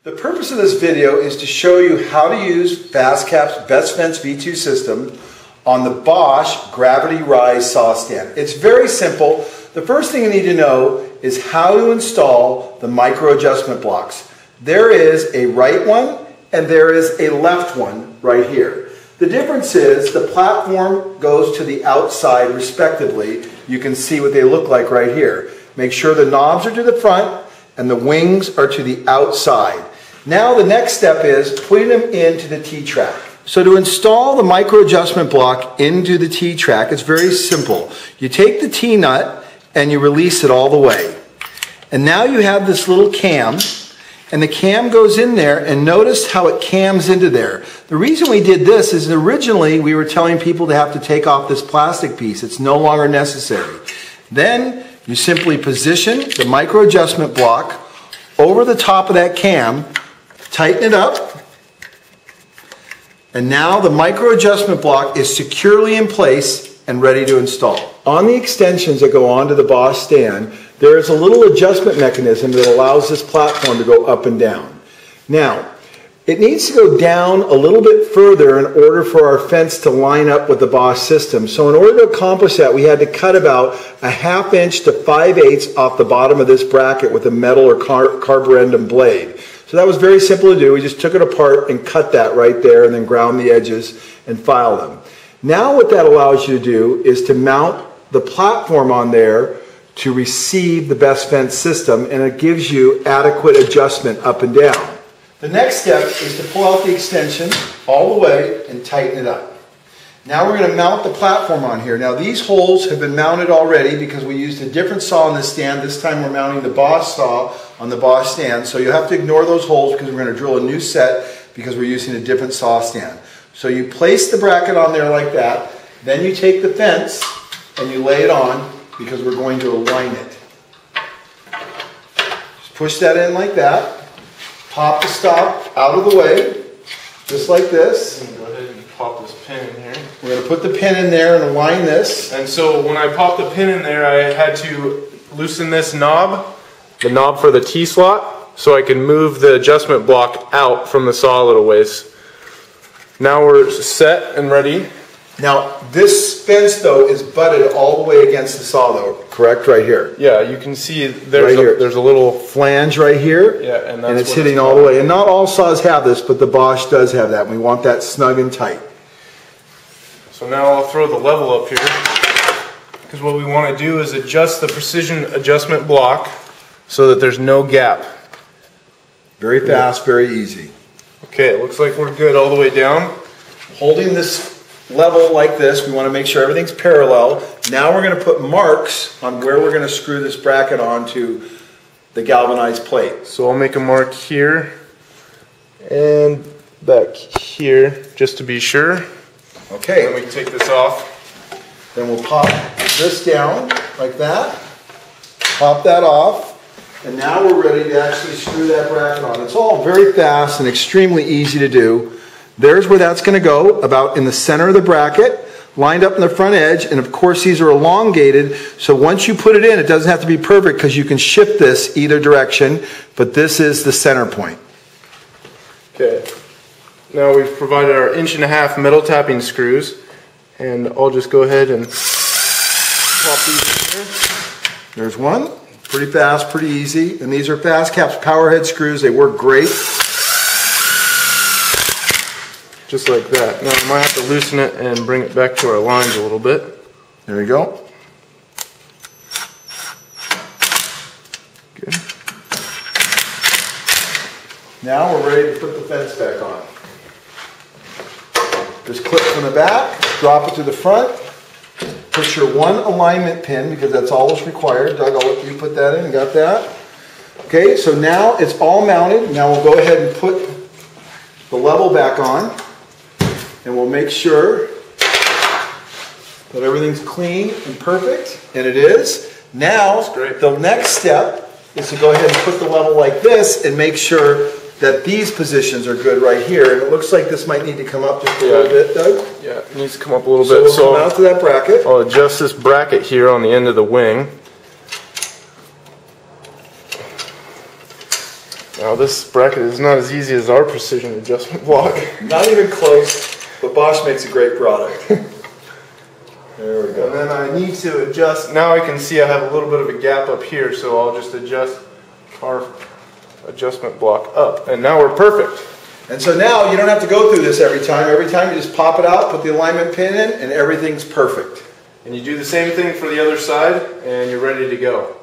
The purpose of this video is to show you how to use FastCap's Best Fence V2 system on the Bosch Gravity Rise saw stand. It's very simple. The first thing you need to know is how to install the micro adjustment blocks. There is a right one and there is a left one right here. The difference is the platform goes to the outside respectively. You can see what they look like right here. Make sure the knobs are to the front and the wings are to the outside. Now the next step is putting them into the T-track. So to install the micro adjustment block into the T-track, it's very simple. You take the T-nut and you release it all the way. And now you have this little cam, and the cam goes in there, and notice how it cams into there. The reason we did this is originally we were telling people to have to take off this plastic piece. It's no longer necessary. Then you simply position the micro adjustment block over the top of that cam, tighten it up, and now the micro adjustment block is securely in place and ready to install. On the extensions that go onto the Bosch stand, there is a little adjustment mechanism that allows this platform to go up and down. Now, it needs to go down a little bit further in order for our fence to line up with the Bosch system. So in order to accomplish that, we had to cut about a 1/2 inch to 5/8 off the bottom of this bracket with a metal or carborundum blade. So that was very simple to do. We just took it apart and cut that right there and then ground the edges and file them. Now what that allows you to do is to mount the platform on there to receive the Best Fence system, and it gives you adequate adjustment up and down. The next step is to pull out the extension all the way and tighten it up. Now we're going to mount the platform on here. Now these holes have been mounted already because we used a different saw on this stand. This time we're mounting the Bosch saw on the Bosch stand. So you'll have to ignore those holes because we're going to drill a new set because we're using a different saw stand. So you place the bracket on there like that. Then you take the fence and you lay it on because we're going to align it. Just push that in like that. Pop the stop out of the way, just like this. Go ahead and pop this pin in here. We're going to put the pin in there and align this. And so when I popped the pin in there, I had to loosen this knob, the knob for the T-slot, so I can move the adjustment block out from the saw a little ways. Now we're set and ready. Now this fence though is butted all the way against the saw though, correct? Right here. Yeah, you can see there's, right there's a little flange right here. Yeah, and it's hitting all the way. And not all saws have this, but the Bosch does have that. And we want that snug and tight. So now I'll throw the level up here, because what we want to do is adjust the precision adjustment block so that there's no gap. Very fast, very easy. Okay, it looks like we're good all the way down. Holding this level like this, we want to make sure everything's parallel. Now we're going to put marks on where we're going to screw this bracket onto the galvanized plate. So I'll make a mark here and back here just to be sure. Okay. Then we can take this off. Then we'll pop this down like that. Pop that off. And now we're ready to actually screw that bracket on. It's all very fast and extremely easy to do. There's where that's going to go, about in the center of the bracket, lined up in the front edge, and of course these are elongated, so once you put it in, it doesn't have to be perfect because you can shift this either direction, but this is the center point. Okay, now we've provided our 1.5" metal tapping screws, and I'll just go ahead and pop these in here. There's one, pretty fast, pretty easy, and these are FastCap's powerhead screws. They work great. Just like that. Now I might have to loosen it and bring it back to our lines a little bit. There we go. Good. Now we're ready to put the fence back on. Just clip from the back, drop it to the front, put your one alignment pin because that's all that's required. Doug, I'll let you put that in. You got that? Okay, so now it's all mounted. Now we'll go ahead and put the level back on. And we'll make sure that everything's clean and perfect, and it is. Now, the next step is to go ahead and put the level like this and make sure that these positions are good right here. And it looks like this might need to come up just a little bit, Doug. Yeah, it needs to come up a little bit. So we'll come out to that bracket. I'll adjust this bracket here on the end of the wing. Now this bracket is not as easy as our precision adjustment block. Not even close, but Bosch makes a great product. There we go. And then I need to adjust, now I can see I have a little bit of a gap up here, so I'll just adjust our adjustment block up. And now we're perfect. And so now you don't have to go through this every time. Every time you just pop it out, put the alignment pin in, and everything's perfect. And you do the same thing for the other side, and you're ready to go.